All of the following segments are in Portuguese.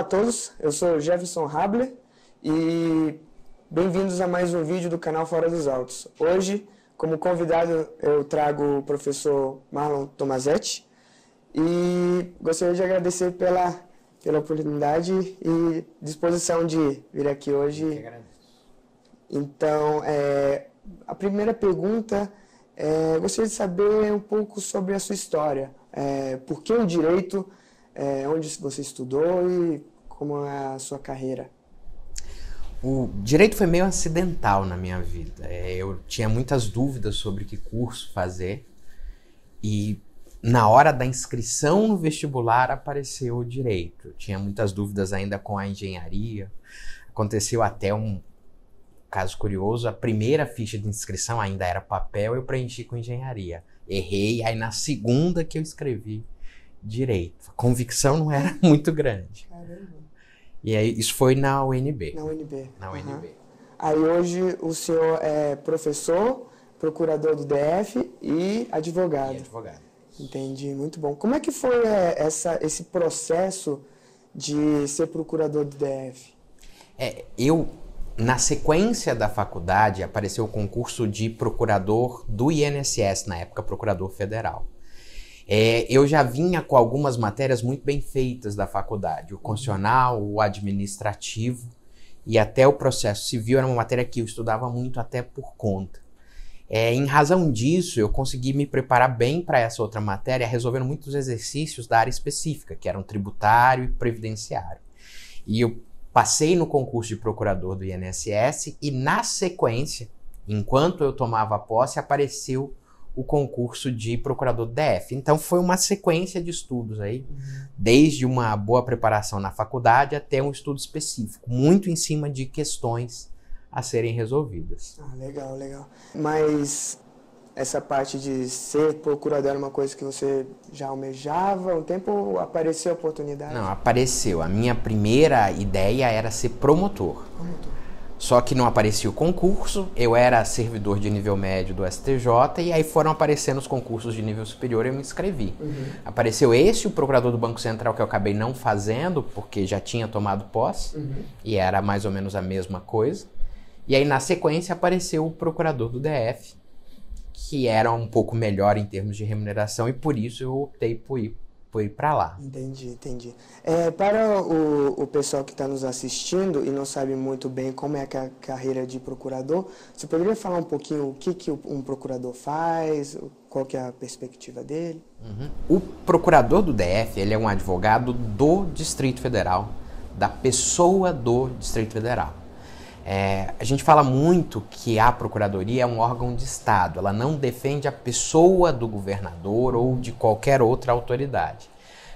todos, eu sou Jefferson Habler e bem-vindos a mais um vídeo do canal Fora dos Autos. Hoje, como convidado, eu trago o professor Marlon Tomazetti e gostaria de agradecer pela oportunidade e disposição de vir aqui hoje. Eu que agradeço. Então, a primeira pergunta gostaria de saber um pouco sobre a sua história. Por que o direito? Onde você estudou e como é a sua carreira? O direito foi meio acidental na minha vida. Eu tinha muitas dúvidas sobre que curso fazer e na hora da inscrição no vestibular apareceu o direito. Eu tinha muitas dúvidas ainda com a engenharia. Aconteceu até um caso curioso, a primeira ficha de inscrição ainda era papel, eu preenchi com engenharia. Errei, aí na segunda que eu escrevi direito. A convicção não era muito grande. Caramba. E aí, isso foi na UNB. Na UNB. Na UNB. Aí hoje o senhor é professor, procurador do DF e advogado. E advogado. Entendi, muito bom. Como é que foi esse processo de ser procurador do DF? Na sequência da faculdade, apareceu o concurso de procurador do INSS, na época procurador federal. Eu já vinha com algumas matérias muito bem feitas da faculdade, o constitucional, o administrativo e até o processo civil era uma matéria que eu estudava muito até por conta. Em razão disso, eu consegui me preparar bem para essa outra matéria, resolvendo muitos exercícios da área específica, que eram tributário e previdenciário. E eu passei no concurso de procurador do INSS e, na sequência, enquanto eu tomava posse, apareceu o concurso de procurador do DF. Então, foi uma sequência de estudos aí, desde uma boa preparação na faculdade até um estudo específico, muito em cima de questões a serem resolvidas. Legal, legal. Mas essa parte de ser procurador era uma coisa que você já almejava um tempo ou apareceu a oportunidade? Não, apareceu. A minha primeira ideia era ser promotor. Só que não aparecia o concurso, eu era servidor de nível médio do STJ e aí foram aparecendo os concursos de nível superior e eu me inscrevi. Apareceu o procurador do Banco Central, que eu acabei não fazendo porque já tinha tomado posse e era mais ou menos a mesma coisa. E aí na sequência apareceu o procurador do DF, que era um pouco melhor em termos de remuneração e por isso eu optei por ir para lá. Entendi. Para o pessoal que está nos assistindo e não sabe muito bem como é a carreira de procurador, você poderia falar um pouquinho o que um procurador faz, qual que é a perspectiva dele? O procurador do DF, ele é um advogado do Distrito Federal, da pessoa do Distrito Federal. A gente fala muito que a Procuradoria é um órgão de Estado, ela não defende a pessoa do governador ou de qualquer outra autoridade.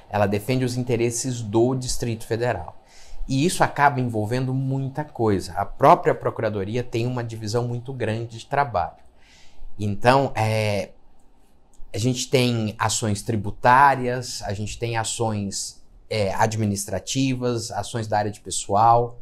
Ela defende os interesses do Distrito Federal. E isso acaba envolvendo muita coisa. A própria Procuradoria tem uma divisão muito grande de trabalho. Então, a gente tem ações tributárias, a gente tem ações administrativas, ações da área de pessoal,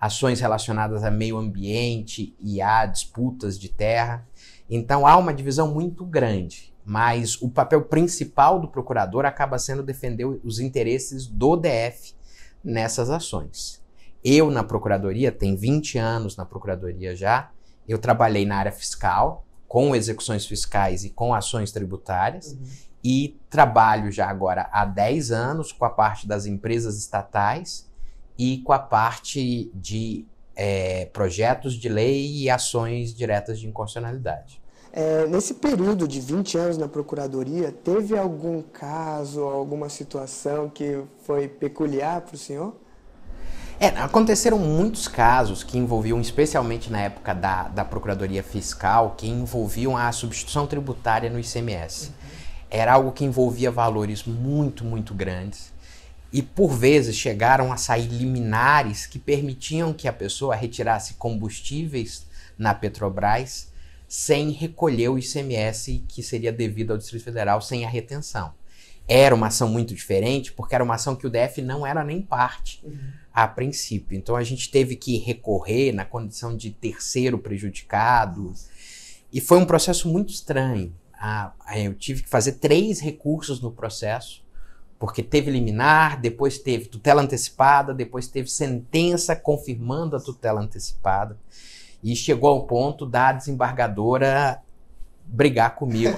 ações relacionadas a meio ambiente e a disputas de terra. Então há uma divisão muito grande, mas o papel principal do procurador acaba sendo defender os interesses do DF nessas ações. Eu na Procuradoria, tenho 20 anos na Procuradoria já, eu trabalhei na área fiscal, com execuções fiscais e com ações tributárias, e trabalho já agora há 10 anos com a parte das empresas estatais, e com a parte de projetos de lei e ações diretas de inconstitucionalidade. Nesse período de 20 anos na Procuradoria, teve algum caso, alguma situação que foi peculiar para o senhor? Aconteceram muitos casos que envolviam, especialmente na época da Procuradoria Fiscal, que envolviam a substituição tributária no ICMS. Era algo que envolvia valores muito, muito grandes. E, por vezes, chegaram a sair liminares que permitiam que a pessoa retirasse combustíveis na Petrobras sem recolher o ICMS que seria devido ao Distrito Federal, sem a retenção. Era uma ação muito diferente, porque era uma ação que o DF não era nem parte a princípio. Então, a gente teve que recorrer na condição de terceiro prejudicado. E foi um processo muito estranho. Eu tive que fazer 3 recursos no processo, Porque teve liminar, depois teve tutela antecipada, depois teve sentença confirmando a tutela antecipada. E chegou ao ponto da desembargadora brigar comigo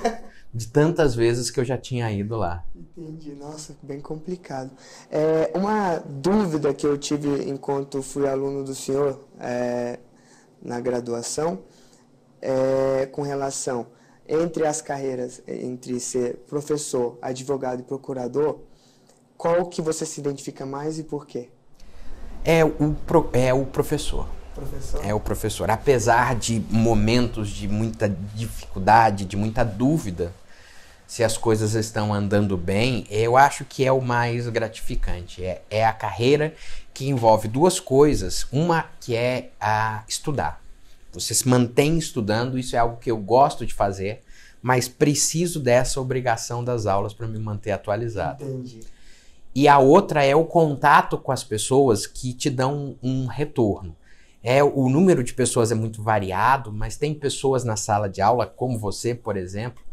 de tantas vezes que eu já tinha ido lá. Entendi. Nossa, bem complicado. Uma dúvida que eu tive enquanto fui aluno do senhor na graduação com relação entre as carreiras, entre ser professor, advogado e procurador, qual que você se identifica mais e por quê? É o professor. É o professor. Apesar de momentos de muita dificuldade, de muita dúvida, se as coisas estão andando bem, eu acho que é o mais gratificante. É a carreira que envolve duas coisas. Uma que é a estudar. Você se mantém estudando, isso é algo que eu gosto de fazer, mas preciso dessa obrigação das aulas para me manter atualizado. Entendi. E a outra é o contato com as pessoas que te dão um retorno. O número de pessoas é muito variado, mas tem pessoas na sala de aula, como você, por exemplo,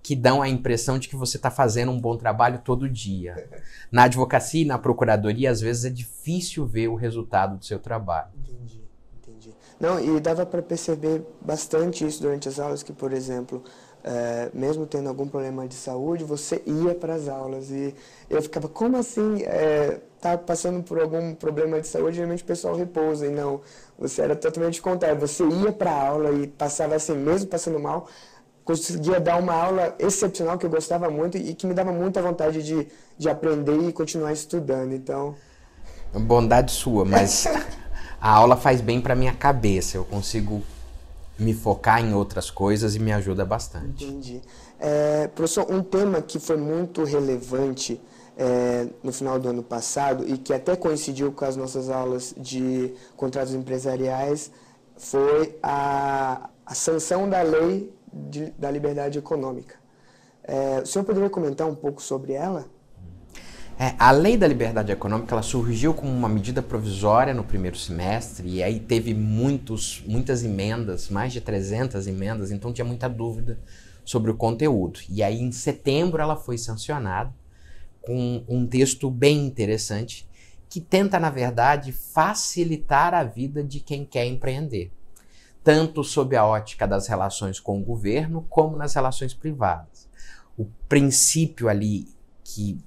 que dão a impressão de que você está fazendo um bom trabalho todo dia. Na advocacia e na procuradoria, às vezes é difícil ver o resultado do seu trabalho. Entendi. Não, e dava para perceber bastante isso durante as aulas, que, por exemplo, mesmo tendo algum problema de saúde, você ia para as aulas. E eu ficava, como assim? Tá passando por algum problema de saúde, geralmente o pessoal repousa. E não, você era totalmente contrário. Você ia para a aula e passava assim, mesmo passando mal, conseguia dar uma aula excepcional que eu gostava muito e que me dava muita vontade de aprender e continuar estudando. Então, bondade sua, mas a aula faz bem para minha cabeça. Eu consigo me focar em outras coisas e me ajuda bastante. Entendi. Professor, um tema que foi muito relevante no final do ano passado e que até coincidiu com as nossas aulas de contratos empresariais foi a sanção da lei da liberdade econômica. O senhor poderia comentar um pouco sobre ela? A lei da liberdade econômica ela surgiu como uma medida provisória no primeiro semestre e aí teve muitas emendas, mais de 300 emendas, então tinha muita dúvida sobre o conteúdo. E aí em setembro ela foi sancionada com um texto bem interessante que tenta, na verdade, facilitar a vida de quem quer empreender, tanto sob a ótica das relações com o governo como nas relações privadas. O princípio ali que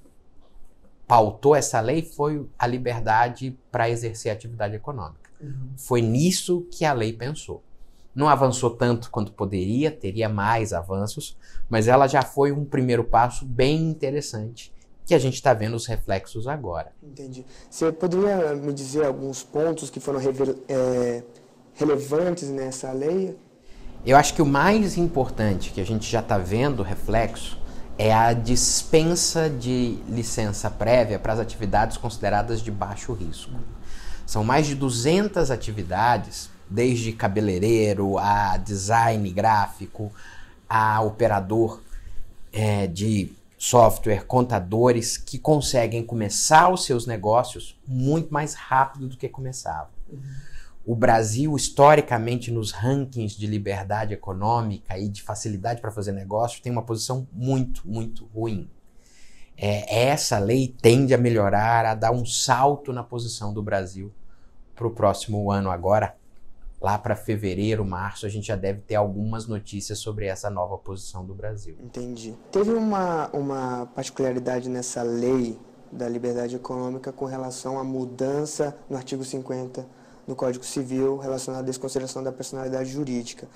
pautou essa lei foi a liberdade para exercer a atividade econômica. Foi nisso que a lei pensou. Não avançou tanto quanto poderia, teria mais avanços, mas ela já foi um primeiro passo bem interessante, que a gente está vendo os reflexos agora. Entendi. Você poderia me dizer alguns pontos que foram relevantes nessa lei? Eu acho que o mais importante que a gente já está vendo reflexo é a dispensa de licença prévia para as atividades consideradas de baixo risco. São mais de 200 atividades, desde cabeleireiro, a design gráfico, a operador de software, contadores, que conseguem começar os seus negócios muito mais rápido do que começavam. O Brasil, historicamente, nos rankings de liberdade econômica e de facilidade para fazer negócio, tem uma posição muito, muito ruim. Essa lei tende a melhorar, a dar um salto na posição do Brasil para o próximo ano agora. Lá para fevereiro, março, a gente já deve ter algumas notícias sobre essa nova posição do Brasil. Entendi. Teve uma particularidade nessa lei da liberdade econômica com relação à mudança no artigo 50 do Código Civil relacionado à desconsideração da personalidade jurídica.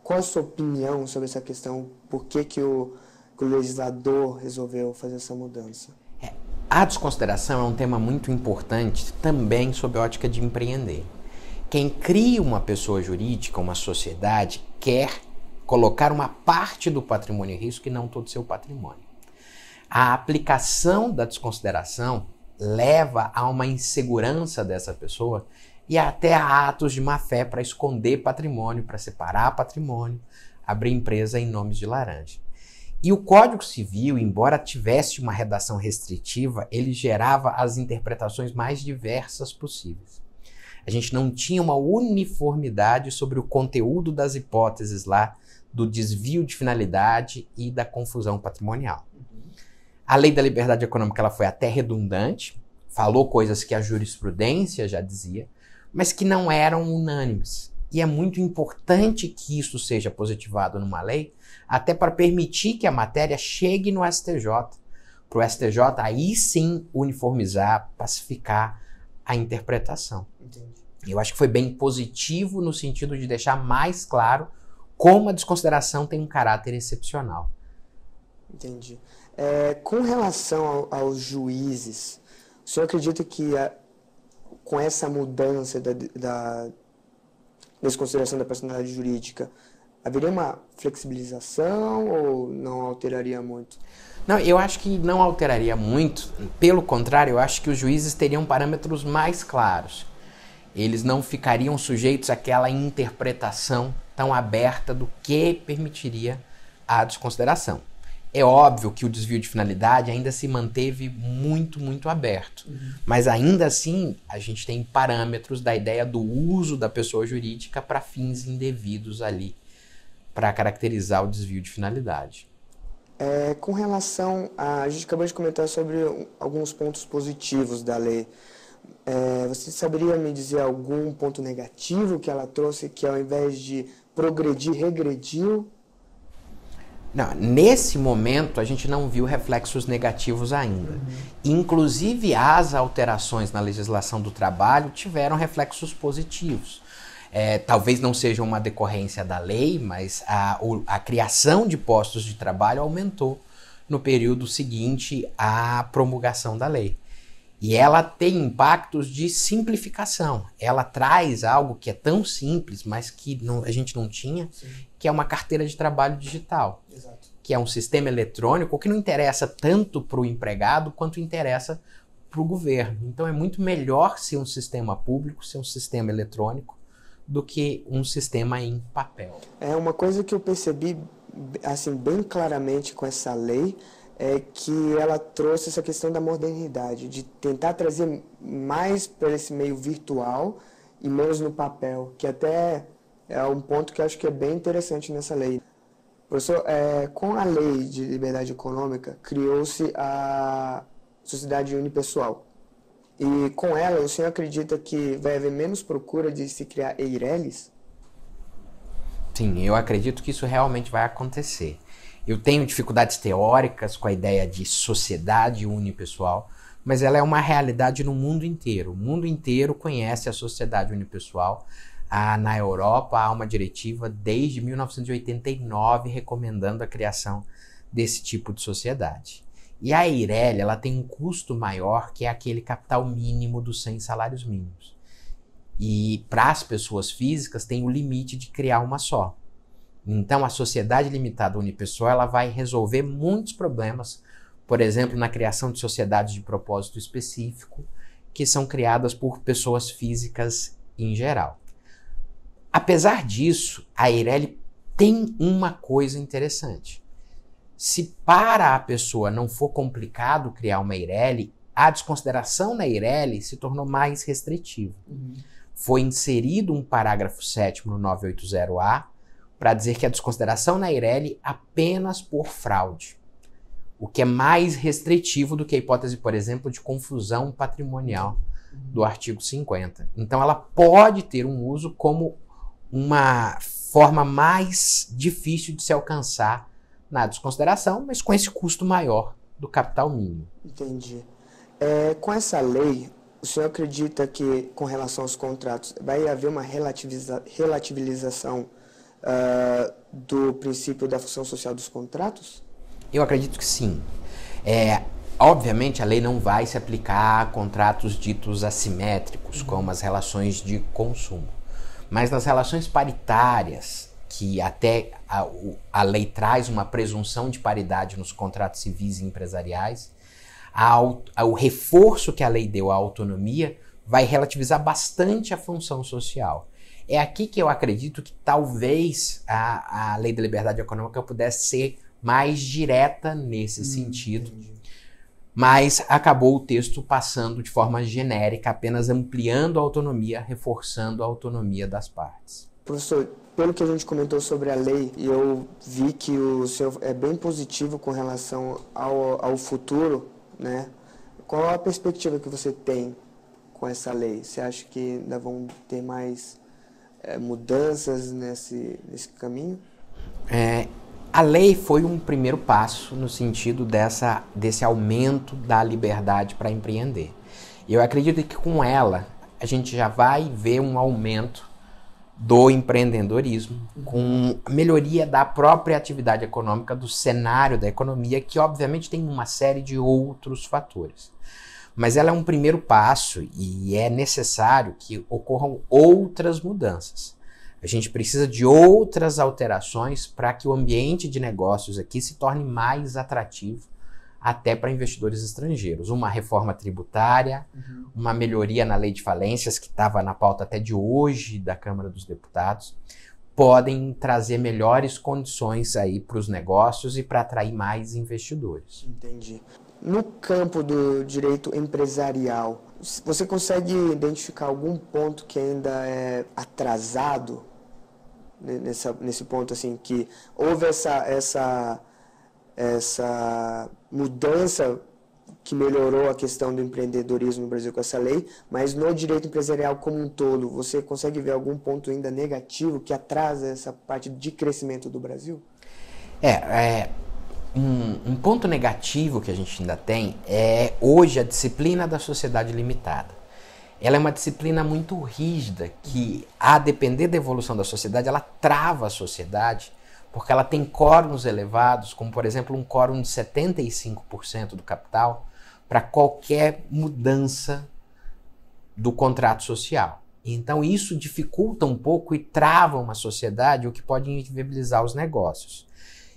Qual a sua opinião sobre essa questão? Por que o legislador resolveu fazer essa mudança? A desconsideração é um tema muito importante também sob a ótica de empreender. Quem cria uma pessoa jurídica, uma sociedade, quer colocar uma parte do patrimônio em risco e não todo o seu patrimônio. A aplicação da desconsideração leva a uma insegurança dessa pessoa e até a atos de má-fé para esconder patrimônio, para separar patrimônio, abrir empresa em nomes de laranja. E o Código Civil, embora tivesse uma redação restritiva, ele gerava as interpretações mais diversas possíveis. A gente não tinha uma uniformidade sobre o conteúdo das hipóteses lá do desvio de finalidade e da confusão patrimonial. A lei da liberdade econômica ela foi até redundante, falou coisas que a jurisprudência já dizia, mas que não eram unânimes. E é muito importante que isso seja positivado numa lei, até para permitir que a matéria chegue no STJ, para o STJ aí sim uniformizar, pacificar a interpretação. Entendi. Eu acho que foi bem positivo no sentido de deixar mais claro como a desconsideração tem um caráter excepcional. Entendi. Com relação aos juízes, o senhor acredita que com essa mudança da desconsideração da personalidade jurídica, haveria uma flexibilização ou não alteraria muito? Não, eu acho que não alteraria muito. Pelo contrário, eu acho que os juízes teriam parâmetros mais claros. Eles não ficariam sujeitos àquela interpretação tão aberta do que permitiria a desconsideração. É óbvio que o desvio de finalidade ainda se manteve muito, muito aberto. Mas ainda assim, a gente tem parâmetros da ideia do uso da pessoa jurídica para fins indevidos ali, para caracterizar o desvio de finalidade. Com relação a gente acabou de comentar sobre alguns pontos positivos da lei. Você saberia me dizer algum ponto negativo que ela trouxe, que ao invés de progredir, regrediu? Não, nesse momento a gente não viu reflexos negativos ainda. Inclusive as alterações na legislação do trabalho tiveram reflexos positivos. Talvez não seja uma decorrência da lei, mas a criação de postos de trabalho aumentou no período seguinte à promulgação da lei. E ela tem impactos de simplificação. Ela traz algo que é tão simples, mas que a gente não tinha, sim, que é uma carteira de trabalho digital. Exato. Que é um sistema eletrônico que não interessa tanto para o empregado quanto interessa para o governo. Então é muito melhor ser um sistema público, ser um sistema eletrônico, do que um sistema em papel. Uma coisa que eu percebi assim, bem claramente com essa lei é que ela trouxe essa questão da modernidade, de tentar trazer mais para esse meio virtual e menos no papel, que até é um ponto que eu acho que é bem interessante nessa lei. Professor, com a lei de liberdade econômica, criou-se a sociedade unipessoal. E com ela, o senhor acredita que vai haver menos procura de se criar EIRELIs? Sim, eu acredito que isso realmente vai acontecer. Eu tenho dificuldades teóricas com a ideia de sociedade unipessoal, mas ela é uma realidade no mundo inteiro. O mundo inteiro conhece a sociedade unipessoal. Na Europa há uma diretiva desde 1989 recomendando a criação desse tipo de sociedade. E a EIRELI, ela tem um custo maior, que é aquele capital mínimo dos 100 salários mínimos. E para as pessoas físicas tem o limite de criar uma só. Então a sociedade limitada unipessoal ela vai resolver muitos problemas, por exemplo, na criação de sociedades de propósito específico, que são criadas por pessoas físicas em geral. Apesar disso, a EIRELI tem uma coisa interessante. Se para a pessoa não for complicado criar uma EIRELI, a desconsideração na EIRELI se tornou mais restritiva. Foi inserido um parágrafo 7º no 980-A para dizer que a desconsideração na EIRELI apenas por fraude, o que é mais restritivo do que a hipótese, por exemplo, de confusão patrimonial do artigo 50. Então ela pode ter um uso como uma forma mais difícil de se alcançar na desconsideração, mas com esse custo maior do capital mínimo. Entendi. Com essa lei, o senhor acredita que, com relação aos contratos, vai haver uma relativização do princípio da função social dos contratos? Eu acredito que sim. Obviamente, a lei não vai se aplicar a contratos ditos assimétricos, como as relações de consumo. Mas nas relações paritárias, que até a lei traz uma presunção de paridade nos contratos civis e empresariais, o reforço que a lei deu à autonomia vai relativizar bastante a função social. É aqui que eu acredito que talvez a lei da liberdade econômica pudesse ser mais direta nesse sentido, mas acabou o texto passando de forma genérica, apenas ampliando a autonomia, reforçando a autonomia das partes. Professor, pelo que a gente comentou sobre a lei, e eu vi que o senhor é bem positivo com relação ao futuro, né? Qual a perspectiva que você tem com essa lei? Você acha que ainda vão ter mais mudanças nesse caminho? A lei foi um primeiro passo no sentido desse aumento da liberdade para empreender. E eu acredito que com ela a gente já vai ver um aumento do empreendedorismo, com a melhoria da própria atividade econômica, do cenário da economia, que obviamente tem uma série de outros fatores. Mas ela é um primeiro passo e é necessário que ocorram outras mudanças. A gente precisa de outras alterações para que o ambiente de negócios aqui se torne mais atrativo até para investidores estrangeiros. Uma reforma tributária, uma melhoria na lei de falências, que estava na pauta até de hoje da Câmara dos Deputados, podem trazer melhores condições aí para os negócios e para atrair mais investidores. Entendi. No campo do direito empresarial, você consegue identificar algum ponto que ainda é atrasado nesse ponto, assim, que houve essa mudança que melhorou a questão do empreendedorismo no Brasil com essa lei, mas no direito empresarial como um todo, você consegue ver algum ponto ainda negativo que atrasa essa parte de crescimento do Brasil? Um ponto negativo que a gente ainda tem é hoje a disciplina da sociedade limitada. Ela é uma disciplina muito rígida que, a depender da evolução da sociedade, ela trava a sociedade porque ela tem quórums elevados, como por exemplo um quórum de 75% do capital para qualquer mudança do contrato social. Então isso dificulta um pouco e trava uma sociedade, o que pode inviabilizar os negócios.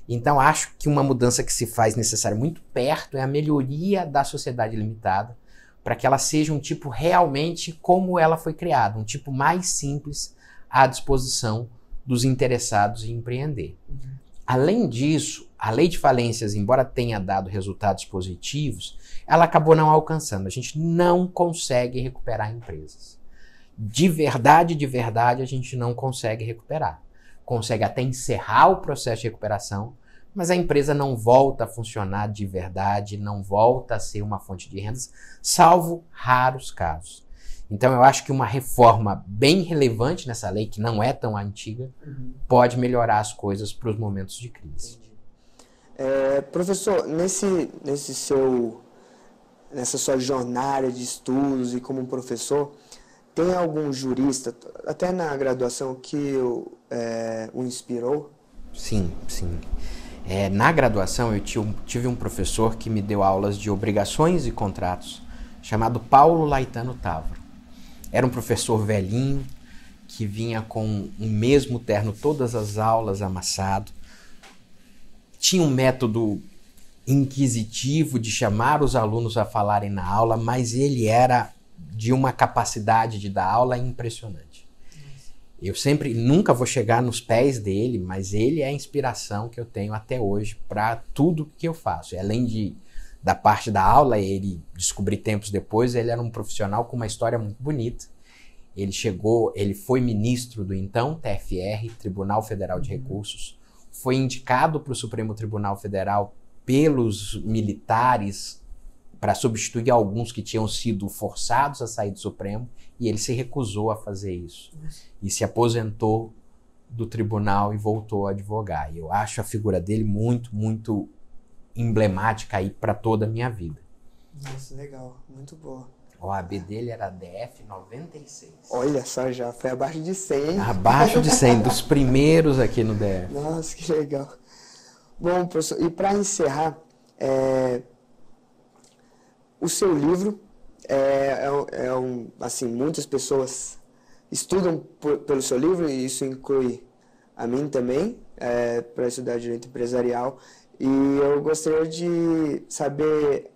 Então acho que uma mudança que se faz necessária muito perto é a melhoria da sociedade limitada, para que ela seja um tipo realmente como ela foi criada, um tipo mais simples à disposição dos interessados em empreender. Além disso, a lei de falências, embora tenha dado resultados positivos, ela acabou não alcançando. A gente não consegue recuperar empresas. De verdade, a gente não consegue recuperar. Consegue até encerrar o processo de recuperação, mas a empresa não volta a funcionar de verdade, não volta a ser uma fonte de rendas, salvo raros casos. Então eu acho que uma reforma bem relevante nessa lei, que não é tão antiga, pode melhorar as coisas para os momentos de crise. Professor, nessa sua jornada de estudos e como professor, tem algum jurista, até na graduação, que o inspirou? Sim. Na graduação eu tive um professor que me deu aulas de obrigações e contratos, chamado Paulo Laetano Távora. Era um professor velhinho, que vinha com o mesmo terno todas as aulas, amassado. Tinha um método inquisitivo de chamar os alunos a falarem na aula, mas ele era de uma capacidade de dar aula impressionante. Eu nunca vou chegar nos pés dele, mas ele é a inspiração que eu tenho até hoje para tudo que eu faço. E além da parte da aula, ele descobri tempos depois, ele era um profissional com uma história muito bonita. Ele foi ministro do então TFR, Tribunal Federal de Recursos, foi indicado para o Supremo Tribunal Federal pelos militares para substituir alguns que tinham sido forçados a sair do Supremo, e ele se recusou a fazer isso. E se aposentou do tribunal e voltou a advogar. E eu acho a figura dele muito, muito emblemática aí para toda a minha vida. Nossa, legal. Muito boa. O OAB dele era DF 96. Olha só, já foi abaixo de 100. Abaixo de 100, dos primeiros aqui no DF. Nossa, que legal. Bom, professor, e para encerrar, o seu livro assim, muitas pessoas estudam pelo seu livro, e isso inclui a mim também, para estudar direito empresarial. E eu gostaria de saber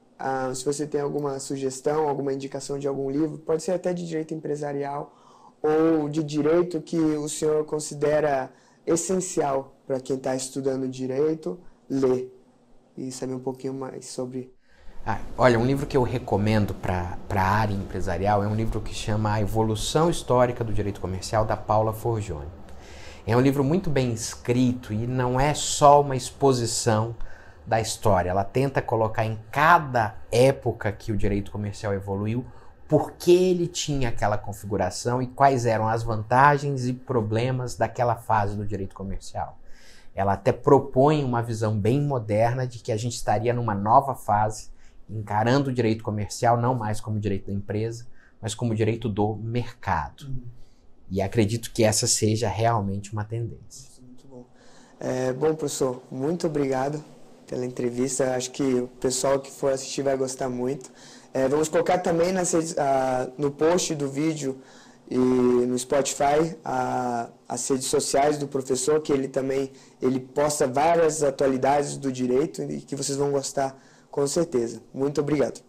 se você tem alguma sugestão, alguma indicação de algum livro, pode ser até de direito empresarial ou de direito que o senhor considera essencial para quem está estudando direito ler e saber um pouquinho mais sobre. Olha, um livro que eu recomendo para a área empresarial é um livro que chama A Evolução Histórica do Direito Comercial, da Paula Forgione. É um livro muito bem escrito e não é só uma exposição da história. Ela tenta colocar em cada época que o direito comercial evoluiu, por que ele tinha aquela configuração e quais eram as vantagens e problemas daquela fase do direito comercial. Ela até propõe uma visão bem moderna de que a gente estaria numa nova fase, encarando o direito comercial não mais como direito da empresa, mas como direito do mercado. E acredito que essa seja realmente uma tendência. Muito bom. Bom, professor, muito obrigado pela entrevista. Acho que o pessoal que for assistir vai gostar muito. Vamos colocar também no post do vídeo e no Spotify as redes sociais do professor, que ele posta várias atualidades do direito e que vocês vão gostar com certeza. Muito obrigado.